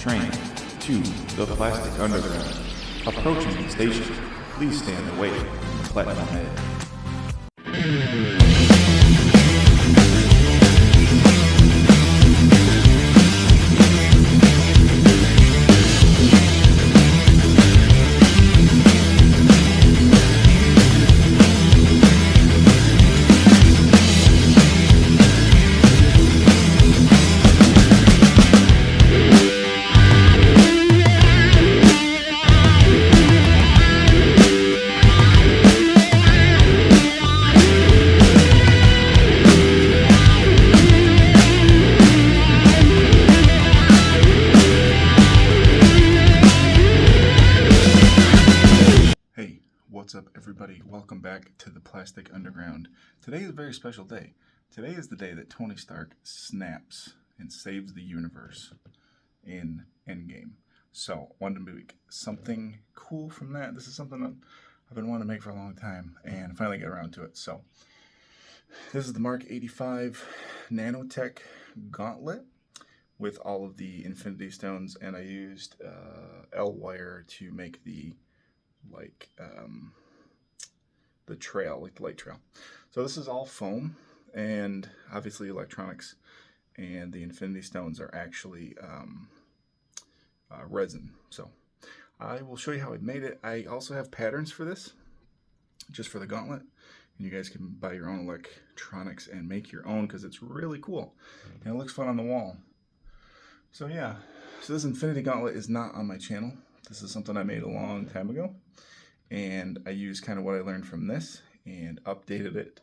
train to the Plastic Underground. Approaching the station, please stand away from the platform edge. What's up, everybody? Welcome back to the Plastic Underground. Today is a very special day. Today is the day that Tony Stark snaps and saves the universe in Endgame. So, wanted to make something cool from that. This is something that I've been wanting to make for a long time and finally get around to it. So, this is the Mark 85 Nanotech Gauntlet with all of the Infinity Stones, and I used L-wire to make the trail, like the light trail. So this is all foam, and obviously electronics, and the Infinity Stones are actually resin. So I will show you how I made it. I also have patterns for this, just for the gauntlet, and you guys can buy your own electronics and make your own because it's really cool and it looks fun on the wall. So yeah, so this Infinity Gauntlet is not on my channel. This is something I made a long time ago, and I used kind of what I learned from this and updated it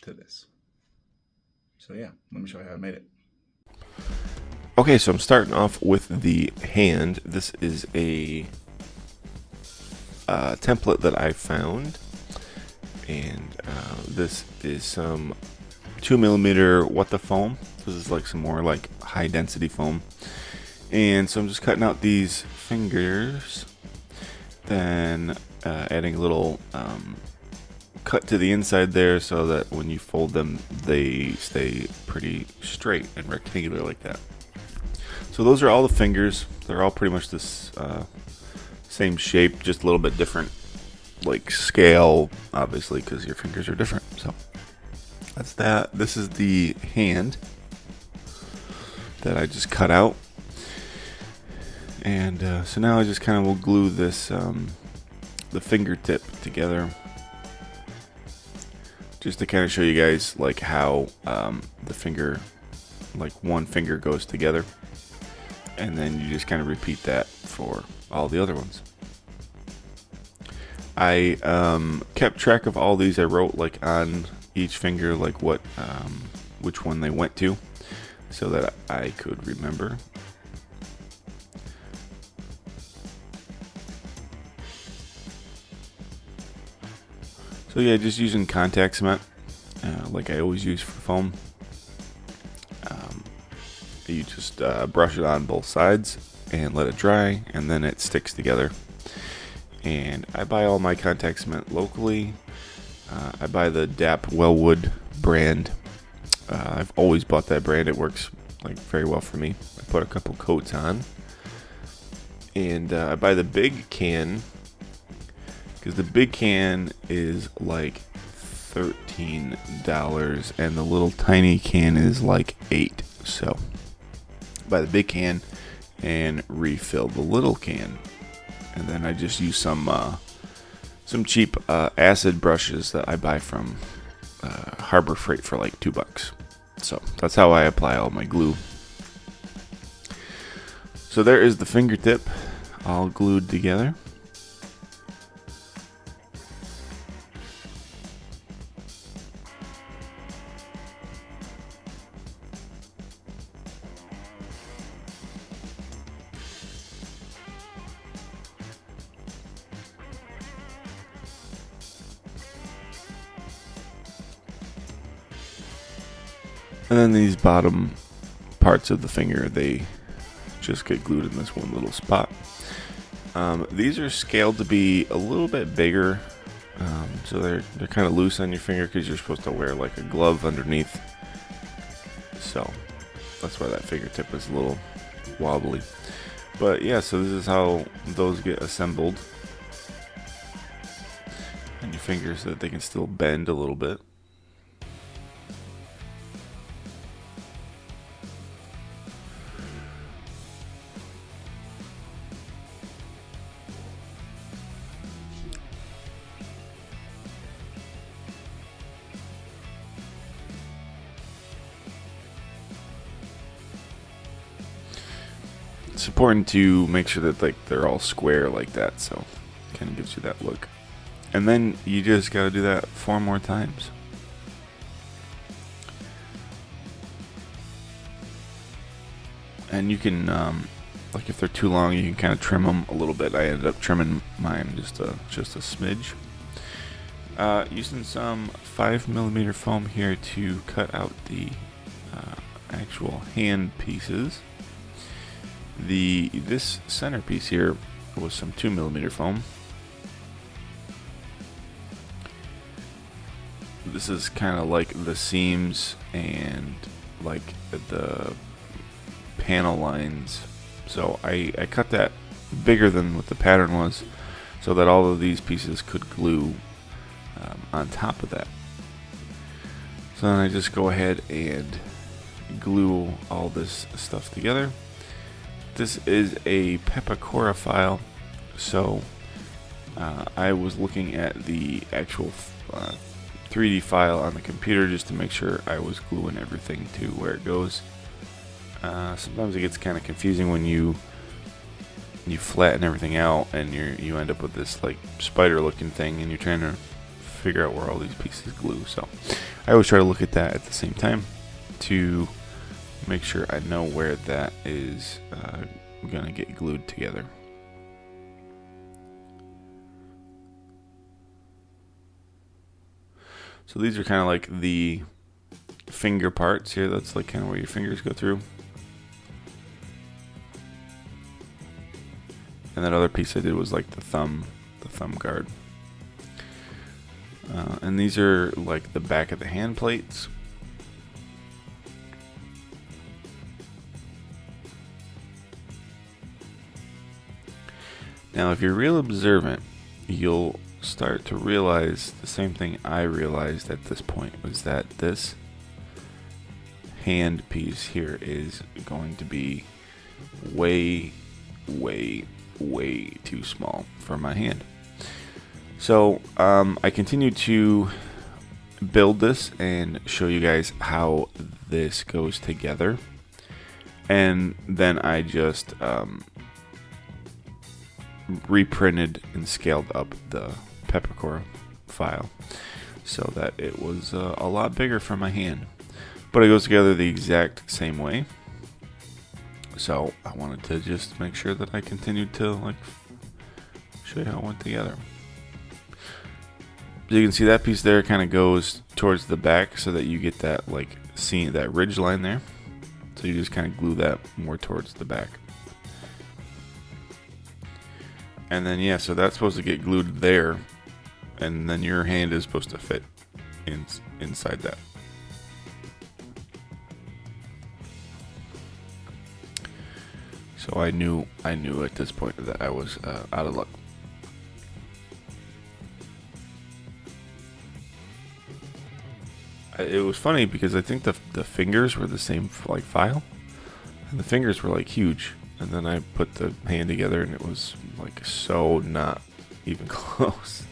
to this. So yeah, let me show you how I made it. Okay, so I'm starting off with the hand. This is a template that I found, and this is some 2mm what the foam. This is like some more like high density foam. And so I'm just cutting out these fingers, then adding a little cut to the inside there so that when you fold them, they stay pretty straight and rectangular like that. So those are all the fingers. They're all pretty much this same shape, just a little bit different, like scale, obviously, because your fingers are different. So that's that. This is the hand that I just cut out. And so now I just kind of will glue this, the fingertip together, just to kind of show you guys like how the finger, like one finger goes together, and then you just kind of repeat that for all the other ones. I kept track of all these. I wrote like on each finger like what, which one they went to, so that I could remember. So yeah, just using contact cement, like I always use for foam. You just brush it on both sides and let it dry, and then it sticks together. And I buy all my contact cement locally. I buy the DAP Wellwood brand. I've always bought that brand. It works like very well for me. I put a couple coats on, and I buy the big can, because the big can is like $13 and the little tiny can is like $8. So buy the big can and refill the little can, and then I just use some cheap acid brushes that I buy from Harbor Freight for like $2. So that's how I apply all my glue. So there is the fingertip all glued together. And then these bottom parts of the finger, they just get glued in this one little spot. These are scaled to be a little bit bigger, so they're kind of loose on your finger because you're supposed to wear like a glove underneath. So that's why that fingertip is a little wobbly. But yeah, so this is how those get assembled on your fingers so that they can still bend a little bit. It's important to make sure that like they're all square like that, so it kind of gives you that look. And then you just got to do that 4 more times. And you can, like if they're too long, you can kind of trim them a little bit. I ended up trimming mine just a smidge. Using some 5mm foam here to cut out the actual hand pieces. This centerpiece here was some 2mm foam. This is kind of like the seams and like the panel lines. So I cut that bigger than what the pattern was, so that all of these pieces could glue on top of that. So then I just go ahead and glue all this stuff together. This is a Pepakora file, so I was looking at the actual 3D file on the computer just to make sure I was gluing everything to where it goes. Sometimes it gets kind of confusing when you flatten everything out and you end up with this like spider looking thing and you're trying to figure out where all these pieces glue. So I always try to look at that at the same time to make sure I know where that is gonna get glued together. So these are kind of like the finger parts here. That's like kind of where your fingers go through. And that other piece I did was like the thumb guard. And these are like the back of the hand plates. Now, if you're real observant, you'll start to realize the same thing I realized at this point, was that this hand piece here is going to be way, way, way too small for my hand. So I continue to build this and show you guys how this goes together, and then I just reprinted and scaled up the Pepakora file so that it was a lot bigger for my hand, but it goes together the exact same way. So I wanted to just make sure that I continued to like show you how it went together. As you can see, that piece there kind of goes towards the back so that you get that like seam, that ridge line there. So you just kind of glue that more towards the back. And then yeah, so that's supposed to get glued there, and then your hand is supposed to fit inside that. So I knew at this point that I was out of luck. It was funny because I think the fingers were the same like file, and the fingers were like huge, and then I put the hand together and it was like so not even close.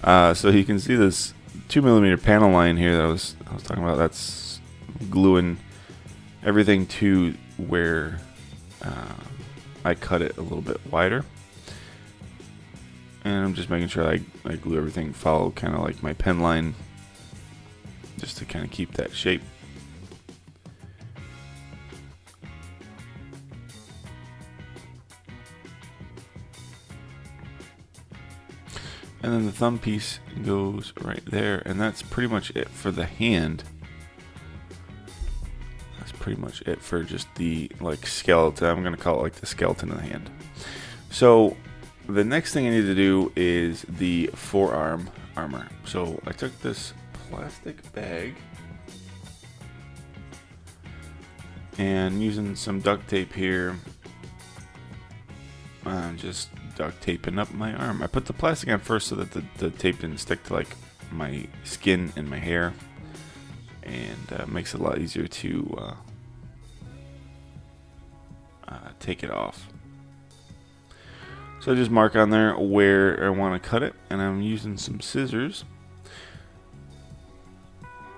So you can see this 2mm panel line here that I was talking about. That's gluing everything to where I cut it a little bit wider, and I'm just making sure I glue everything, follow kind of like my pen line, just to kind of keep that shape. And then the thumb piece goes right there, and that's pretty much it for the hand. That's pretty much it for just the like skeleton. I'm gonna call it like the skeleton of the hand. So the next thing I need to do is the forearm armor. So I took this plastic bag and using some duct tape here, I'm just duct taping up my arm. I put the plastic on first so that the tape didn't stick to like my skin and my hair, and makes it a lot easier to take it off. So I just mark on there where I want to cut it, and I'm using some scissors,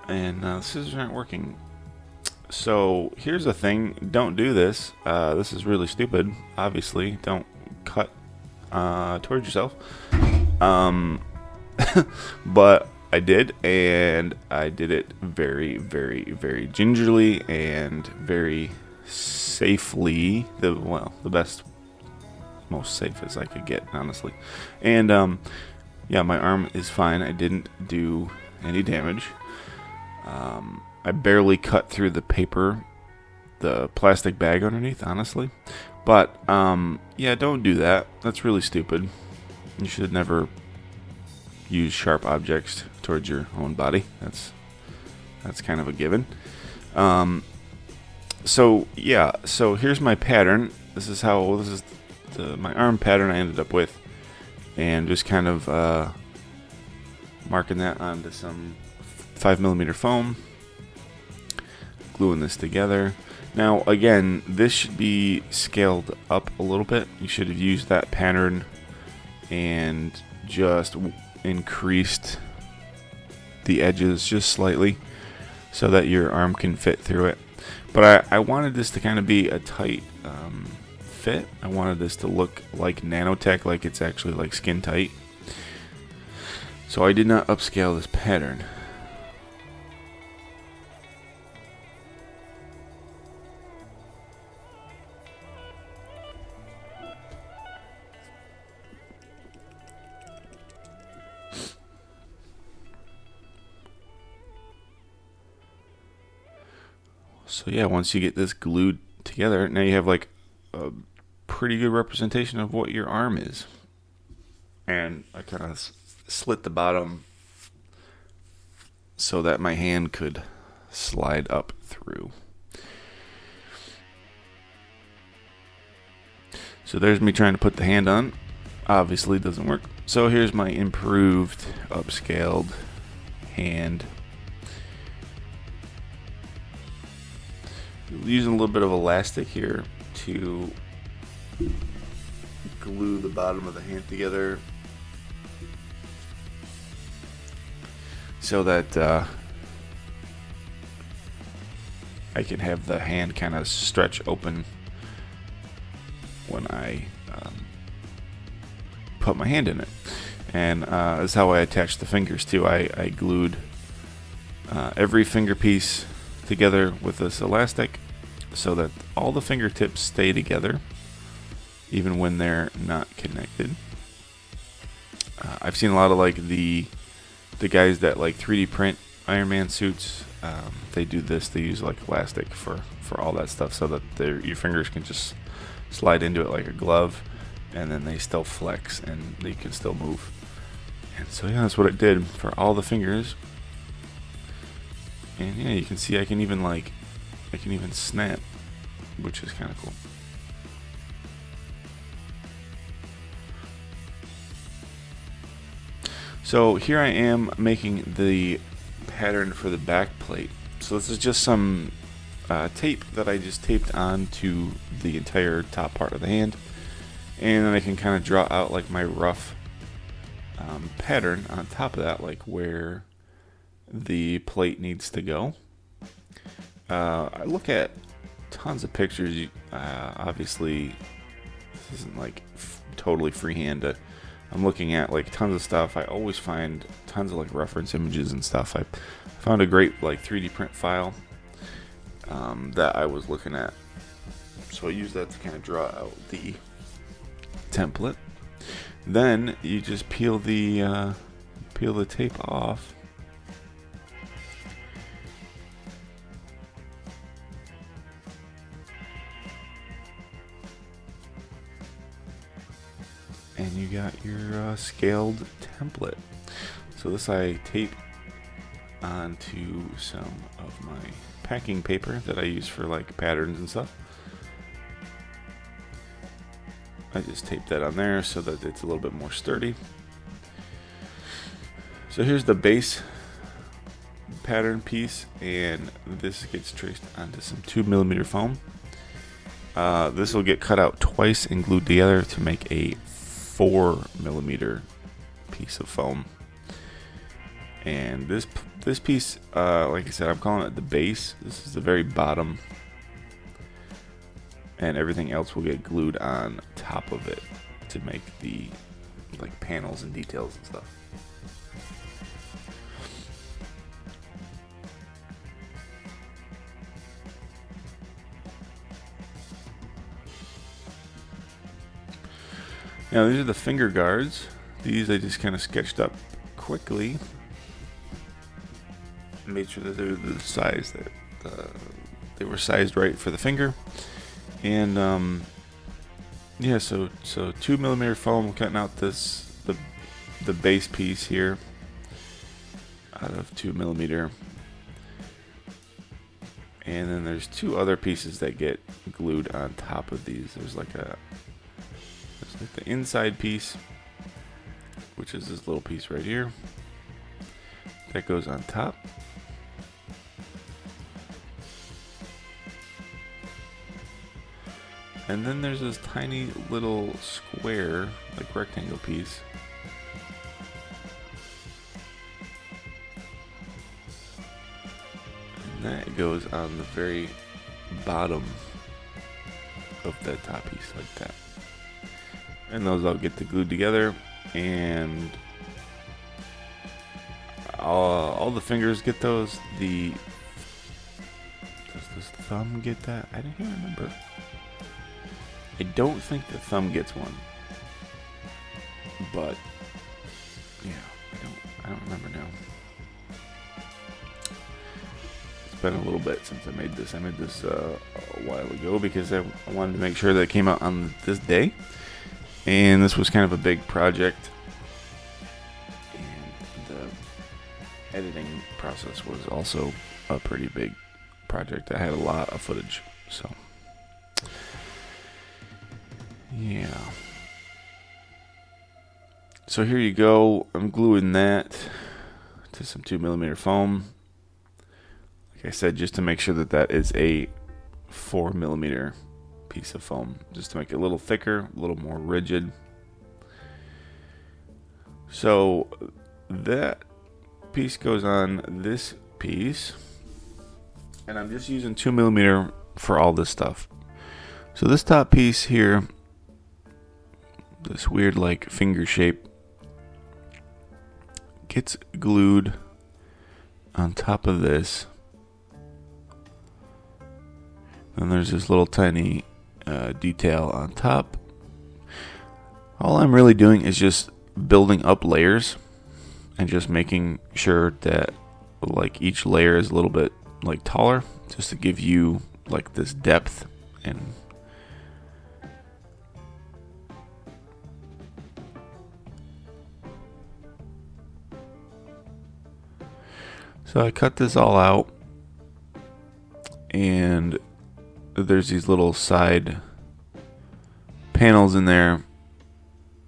and the scissors aren't working. So here's the thing, don't do this. This is really stupid. Obviously, don't cut towards yourself. But I did, and I did it very, very, very gingerly and very safely. The best, most safe as I could get, honestly. And yeah, my arm is fine. I didn't do any damage. I barely cut through the paper, the plastic bag underneath, honestly. But yeah, don't do that. That's really stupid. You should never use sharp objects towards your own body. That's kind of a given. So yeah, so here's my pattern. This is my arm pattern I ended up with, and just kind of marking that onto some 5mm foam, gluing this together. Now again, this should be scaled up a little bit. You should have used that pattern and just increased the edges just slightly so that your arm can fit through it. But I wanted this to kind of be a tight fit. I wanted this to look like nanotech, like it's actually like skin tight. So I did not upscale this pattern. So yeah, once you get this glued together, now you have like a pretty good representation of what your arm is. And I kind of slit the bottom so that my hand could slide up through. So there's me trying to put the hand on. Obviously it doesn't work. So here's my improved, upscaled hand. Using a little bit of elastic here to glue the bottom of the hand together so that I can have the hand kind of stretch open when I put my hand in it. And that's how I attach the fingers too. I glued every finger piece together with this elastic so that all the fingertips stay together even when they're not connected. I've seen a lot of like the guys that like 3D print Iron Man suits. They do this. They use like elastic for all that stuff so that your fingers can just slide into it like a glove, and then they still flex and they can still move. And so yeah, that's what it did for all the fingers. And yeah, you can see I can even snap, which is kind of cool. So here I am making the pattern for the back plate. So this is just some tape that I just taped onto the entire top part of the hand, and then I can kind of draw out like my rough pattern on top of that, like where the plate needs to go. I look at tons of pictures. Obviously, this isn't like totally freehand. I'm looking at like tons of stuff. I always find tons of like reference images and stuff. I found a great like 3D print file that I was looking at, so I use that to kind of draw out the template. Then you just peel the tape off. And you got your scaled template. So this I tape onto some of my packing paper that I use for like patterns and stuff. I just taped that on there so that it's a little bit more sturdy. So here's the base pattern piece, and this gets traced onto some 2mm foam. This will get cut out twice and glued together to make a 4mm piece of foam. And this piece, like I said, I'm calling it the base. This is the very bottom, and everything else will get glued on top of it to make the like panels and details and stuff. Now these are the finger guards. These I just kind of sketched up quickly. Made sure that they're the size that they were sized right for the finger. And yeah, so 2mm foam, cutting out the base piece here out of 2mm. And then there's two other pieces that get glued on top of these. There's like the inside piece, which is this little piece right here that goes on top. And then there's this tiny little square, like rectangle piece. And that goes on the very bottom of that top piece, like that. And those all get glued together, and all the fingers get those. Does this thumb get that? I can't remember. I don't think the thumb gets one, but yeah, I don't remember now. It's been a little bit since I made this. I made this a while ago because I wanted to make sure that it came out on this day. And this was kind of a big project, and the editing process was also a pretty big project. I had a lot of footage, so yeah. So here you go. I'm gluing that to some 2mm foam. Like I said, just to make sure that that is a 4mm piece of foam, just to make it a little thicker, a little more rigid. So that piece goes on this piece, and I'm just using 2mm for all this stuff. So this top piece here, this weird like finger shape, gets glued on top of this. Then there's this little tiny detail on top. All I'm really doing is just building up layers and just making sure that like each layer is a little bit like taller, just to give you like this depth. And so I cut this all out, and there's these little side panels in there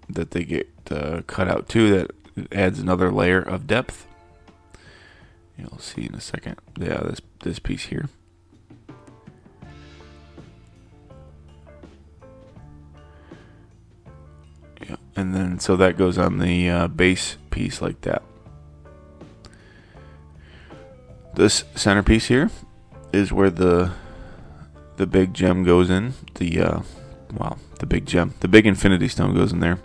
that they get cut out too, that adds another layer of depth. You'll see in a second. Yeah, this piece here. Yeah, and then so that goes on the base piece like that. This centerpiece here is where the big gem goes in. The big gem, the big infinity stone goes in there.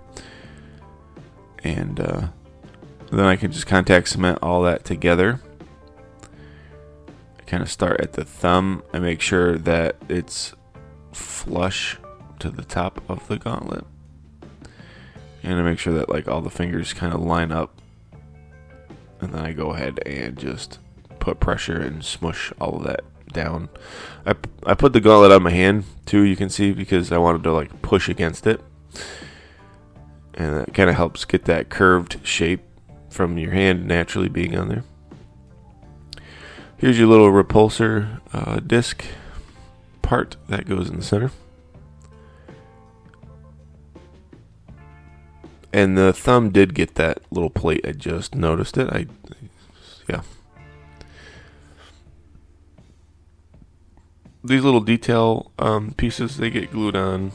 And then I can just contact cement all that together. I kind of start at the thumb. I make sure that it's flush to the top of the gauntlet. And I make sure that like all the fingers kind of line up. And then I go ahead and just put pressure and smush all of that down. I put the gauntlet on my hand too, you can see, because I wanted to like push against it, and that kind of helps get that curved shape from your hand naturally being on there. Here's your little repulsor disc part that goes in the center. And the thumb did get that little plate. I just noticed it. Yeah. These little detail pieces, they get glued on.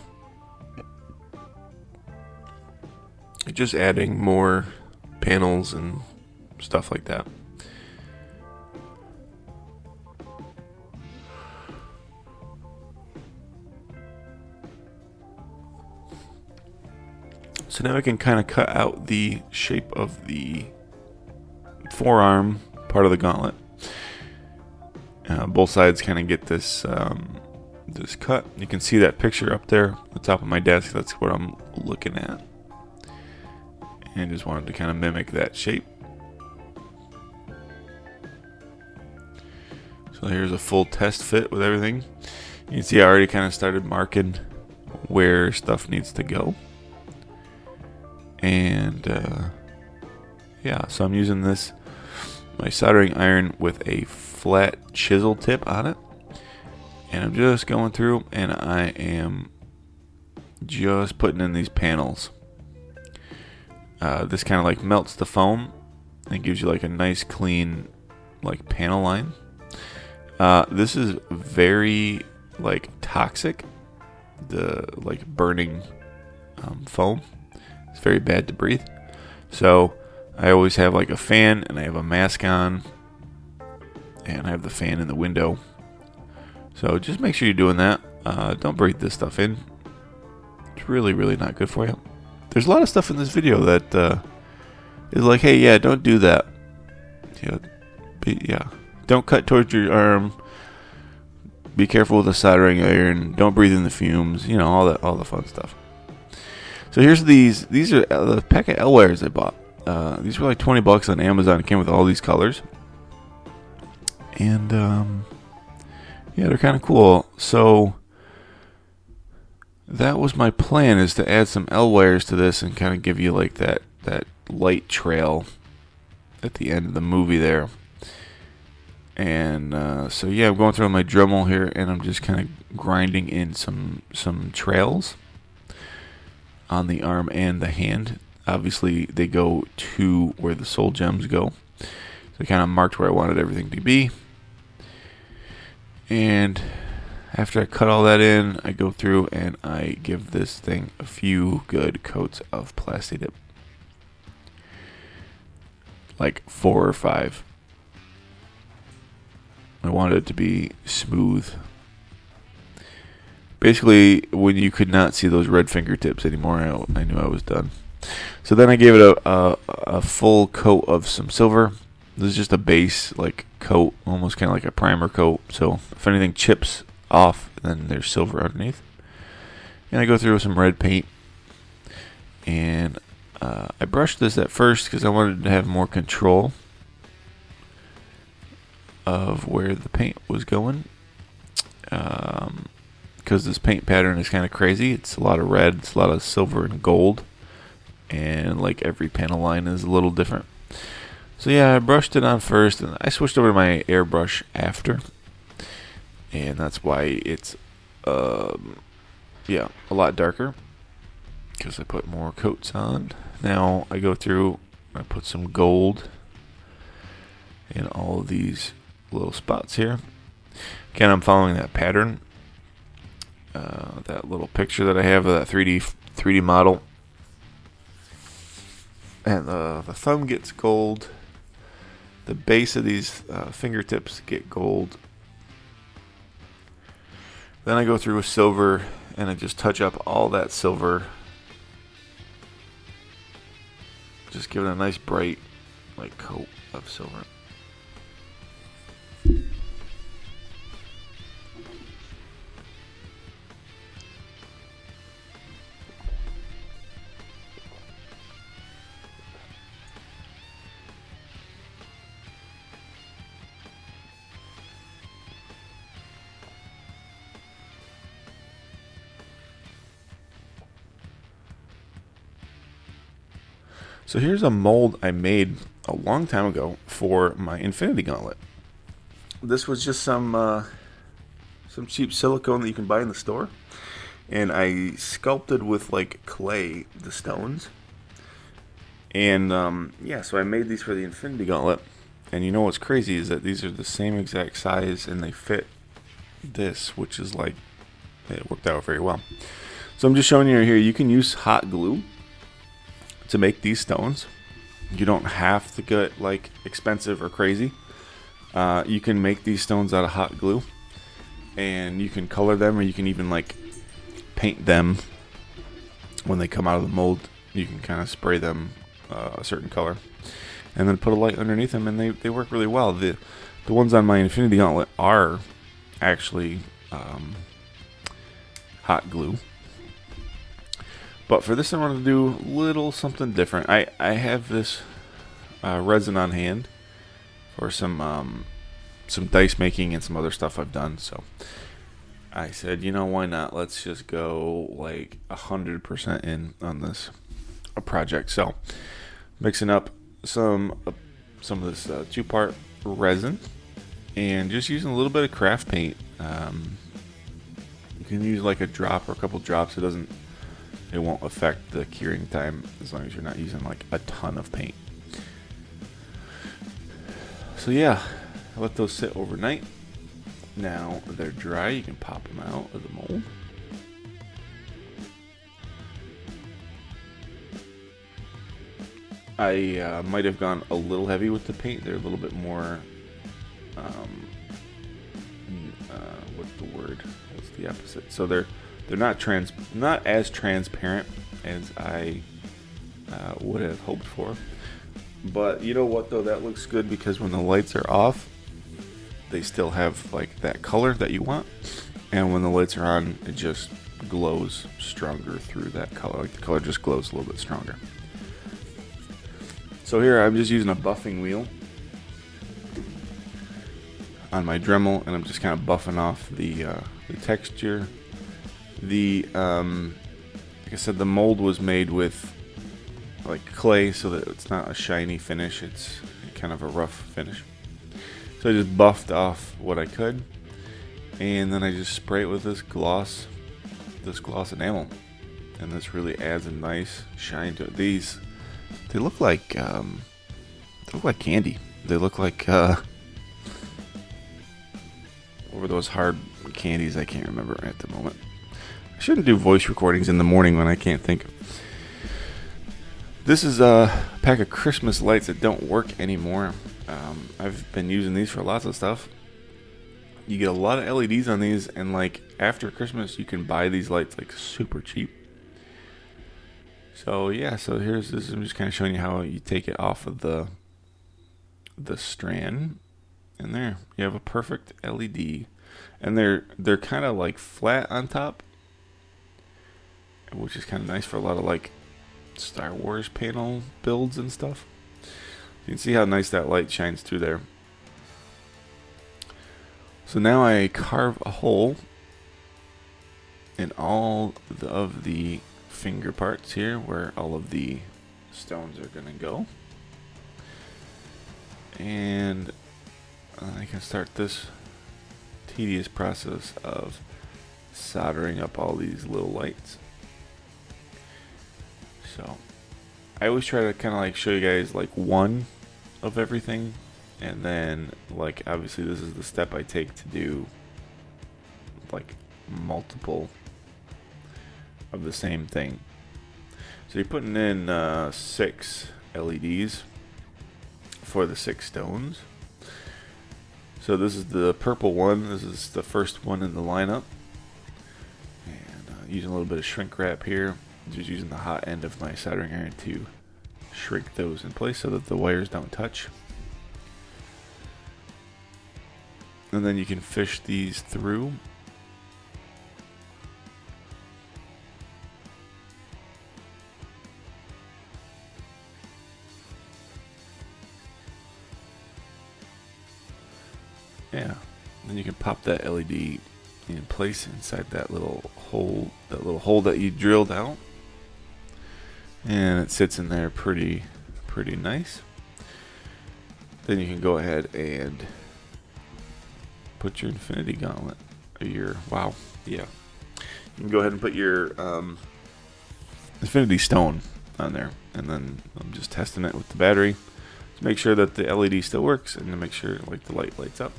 Just adding more panels and stuff like that. So now I can kind of cut out the shape of the forearm part of the gauntlet. Both sides kind of get this this cut. You can see that picture up there at the top of my desk. That's what I'm looking at. And just wanted to kind of mimic that shape. So here's a full test fit with everything. You can see I already kind of started marking where stuff needs to go. And yeah, so I'm using my soldering iron with a flat chisel tip on it. And I'm just going through and I am just putting in these panels. This kind of like melts the foam and gives you like a nice clean like panel line. This is very like toxic, the like burning foam. It's very bad to breathe. So I always have like a fan and I have a mask on and I have the fan in the window. So just make sure you're doing that. Don't breathe this stuff in. It's really, really not good for you. There's a lot of stuff in this video that is like, hey, yeah, don't do that. Yeah, don't cut towards your arm. Be careful with the soldering iron. Don't breathe in the fumes. You know, all the fun stuff. So here's these. These are the pack of L-wires I bought. These were like $20 on Amazon. It came with all these colors, and yeah, they're kind of cool. So that was my plan, is to add some L-wires to this and kind of give you like that light trail at the end of the movie there. And so yeah, I'm going through my Dremel here and I'm just kind of grinding in some trails on the arm and the hand. Obviously they go to where the soul gems go. So I kind of marked where I wanted everything to be. And after I cut all that in, I go through and I give this thing a few good coats of Plasti Dip. Like 4 or 5. I wanted it to be smooth. Basically, when you could not see those red fingertips anymore, I knew I was done. So then I gave it a full coat of some silver. This is just a base like coat, almost kind of like a primer coat. So if anything chips off, then there's silver underneath. And I go through with some red paint. And I brushed this at first because I wanted to have more control of where the paint was going, because this paint pattern is kind of crazy. It's a lot of red, it's a lot of silver and gold, and like every panel line is a little different. So yeah, I brushed it on first and I switched over to my airbrush after, and that's why it's yeah, a lot darker, because I put more coats on. Now I go through, I put some gold in all of these little spots here. Again, I'm following that pattern, that little picture that I have of that 3D model. And the thumb gets gold. The base of these fingertips get gold. Then I go through with silver and I just touch up all that silver. Just give it a nice bright like coat of silver. So here's a mold I made a long time ago for my Infinity Gauntlet. This was just some cheap silicone that you can buy in the store, and I sculpted with like clay the stones. And yeah, so I made these for the Infinity Gauntlet. And you know what's crazy is that these are the same exact size and they fit this, which is like, it worked out very well. So I'm just showing you here, you can use hot glue to make these stones. You don't have to get like expensive or crazy. You can make these stones out of hot glue, and you can color them, or you can even like paint them when they come out of the mold. You can kind of spray them a certain color and then put a light underneath them, and they work really well. The ones on my Infinity Gauntlet are actually hot glue, but for this I wanted to do a little something different. I have this resin on hand for some dice making and some other stuff I've done, so I said, you know, why not? Let's just go like 100% in on this project. So mixing up some of this 2-part resin and just using a little bit of craft paint. You can use like a drop or a couple drops. It won't affect the curing time as long as you're not using like a ton of paint. So yeah, I let those sit overnight. Now they're dry, you can pop them out of the mold. I might have gone a little heavy with the paint. They're a little bit more, what's the word? What's the opposite? So they're not as transparent as I would have hoped for. But you know what though, that looks good because when the lights are off, they still have like that color that you want, and when the lights are on, it just glows stronger through that color. Like the color just glows a little bit stronger. So here I'm just using a buffing wheel on my Dremel, and I'm just kind of buffing off the texture. Like I said, the mold was made with like clay, so that it's not a shiny finish. It's kind of a rough finish. So I just buffed off what I could, and then I just spray it with this gloss enamel, and this really adds a nice shine to it. They look like candy. They look like what were those hard candies? I can't remember at the moment. I shouldn't do voice recordings in the morning when I can't think. This is a pack of Christmas lights that don't work anymore. I've been using these for lots of stuff. You get a lot of LEDs on these, and like after Christmas you can buy these lights like super cheap. So yeah, so here's this. I'm just kind of showing you how you take it off of the strand, and there you have a perfect LED. And they're kind of like flat on top, which is kind of nice for a lot of like Star Wars panel builds and stuff. You can see how nice that light shines through there. So now I carve a hole in all of the finger parts here where all of the stones are gonna go, and I can start this tedious process of soldering up all these little lights. So I always try to kind of like show you guys like one of everything, and then like obviously this is the step I take to do like multiple of the same thing. So you're putting in 6 LEDs for the 6 stones. So this is the purple one. This is the first one in the lineup, and using a little bit of shrink wrap here, just using the hot end of my soldering iron to shrink those in place so that the wires don't touch. And then you can fish these through. Yeah, then you can pop that LED in place inside that little hole that you drilled out, and it sits in there pretty nice. Then you can go ahead and put your Infinity Gauntlet, or you can go ahead and put your Infinity Stone on there. And then I'm just testing it with the battery to make sure that the LED still works and to make sure like the light lights up.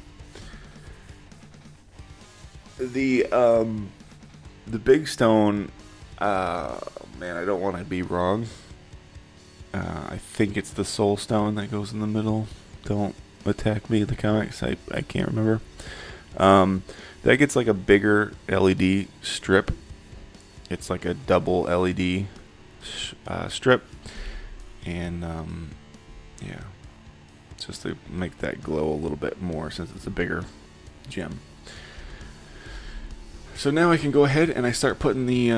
The big stone, man, I don't want to be wrong. I think it's the soul stone that goes in the middle. Don't attack me in the comics. I can't remember. That gets like a bigger LED strip. It's like a double LED strip, and yeah, just to make that glow a little bit more since it's a bigger gem. So now I can go ahead and I start putting the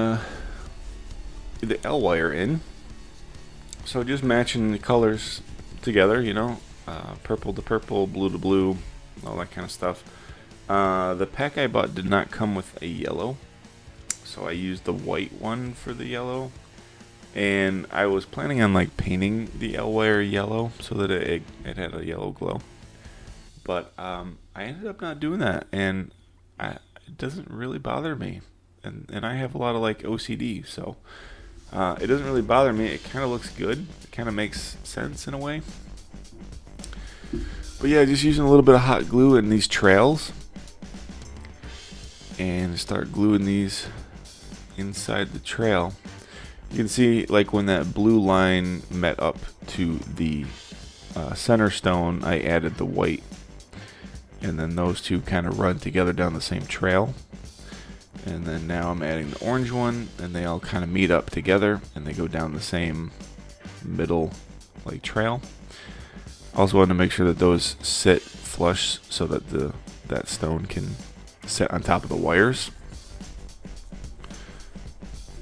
L wire in. So just matching the colors together, you know, purple to purple, blue to blue, all that kind of stuff. The pack I bought did not come with a yellow, so I used the white one for the yellow. And I was planning on like painting the L wire yellow so that it had a yellow glow. But I ended up not doing that, and it doesn't really bother me. And I have a lot of like OCD, so it doesn't really bother me. It kind of looks good. It kind of makes sense in a way. But yeah, just using a little bit of hot glue in these trails. And start gluing these inside the trail. You can see like when that blue line met up to the center stone, I added the white. And then those two kind of run together down the same trail. And then now I'm adding the orange one, and they all kind of meet up together and they go down the same middle like trail. Also wanted to make sure that those sit flush so that that stone can sit on top of the wires,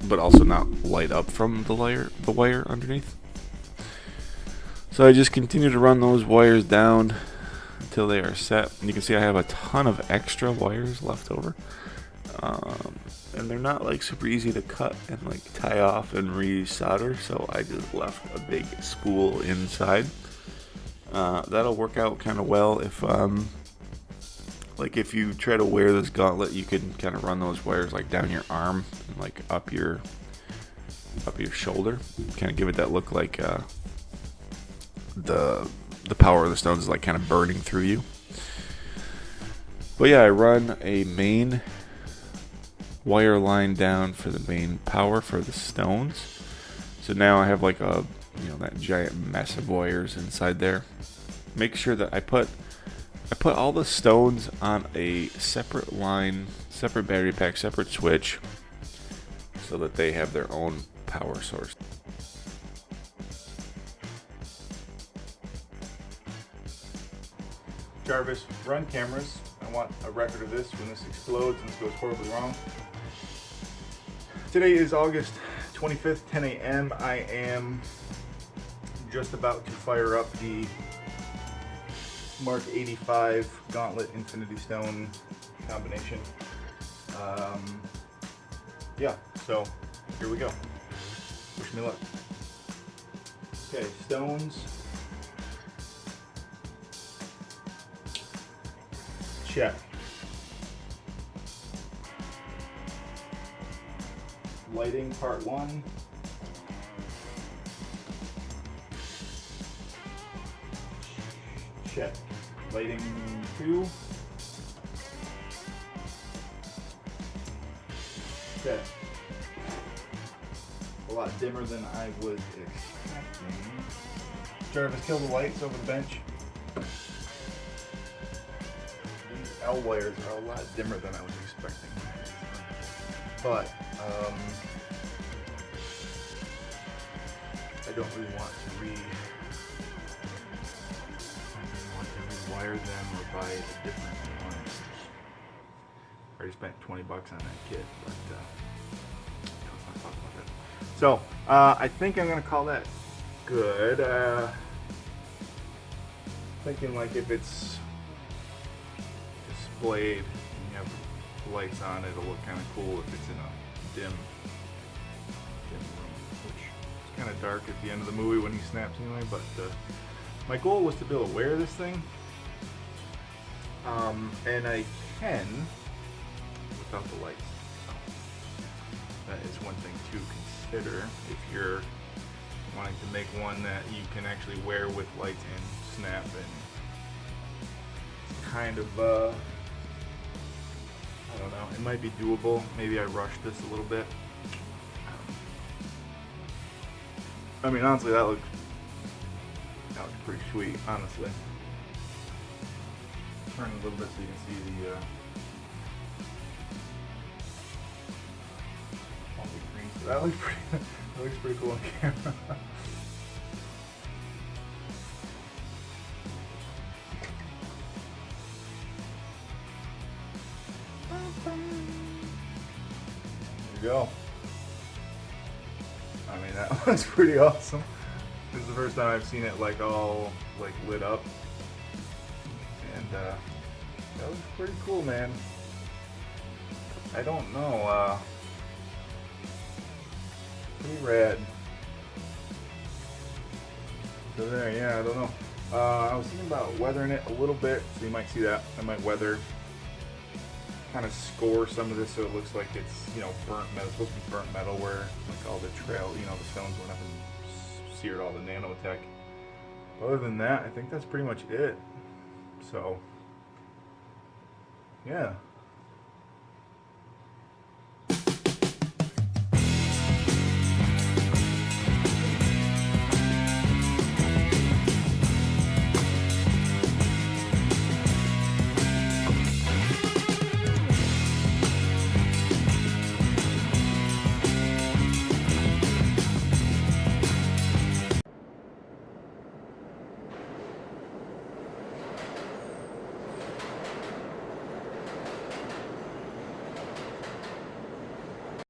but also not light up from the wire underneath. So I just continue to run those wires down until they are set. And you can see I have a ton of extra wires left over, and they're not like super easy to cut and like tie off and re-solder, so I just left a big spool inside. That'll work out kind of well if like if you try to wear this gauntlet, you can kind of run those wires like down your arm and like up your shoulder, kind of give it that look like the power of the stones is like kind of burning through you. But yeah, I run a main wire line down for the main power for the stones. So now I have like that giant mess of wires inside there. Make sure that I put all the stones on a separate line, separate battery pack, separate switch, so that they have their own power source. Jarvis, run cameras. I want a record of this when this explodes and this goes horribly wrong. Today is August 25th, 10 a.m. I am just about to fire up the Mark 85 Gauntlet Infinity Stone combination. Yeah, so here we go. Wish me luck. Okay, stones. Check. Lighting part 1. Check. Lighting 2. Okay. A lot dimmer than I was expecting. Jarvis, kill the lights over the bench. These L wires are a lot dimmer than I was expecting. But I don't really want to rewire them or buy a different one. I already spent $20 on that kit, but let's not talk about that. So I think I'm gonna call that good. Thinking like if it's displayed and you have lights on, it'll look kind of cool if it's in a dim room, which is kind of dark at the end of the movie when he snaps anyway. But my goal was to be able to wear this thing, and I can without the lights. So that is one thing to consider if you're wanting to make one that you can actually wear with lights and snap, and kind of I don't know, it might be doable. Maybe I rushed this a little bit. I mean, honestly, that looks pretty sweet, honestly. Turn a little bit so you can see the all the green. So that looks pretty that looks pretty cool on camera. There you go. I mean, that looks pretty awesome. This is the first time I've seen it like all like lit up, and that was pretty cool, man. I don't know, pretty rad. So there, yeah, I don't know. I was thinking about weathering it a little bit, so you might see that. I might weather, kind of score some of this so it looks like it's, you know, burnt metal. It's supposed to be burnt metal where like all the trail, you know, the stones went up and seared all the nanotech. Other than that, I think that's pretty much it. So, yeah.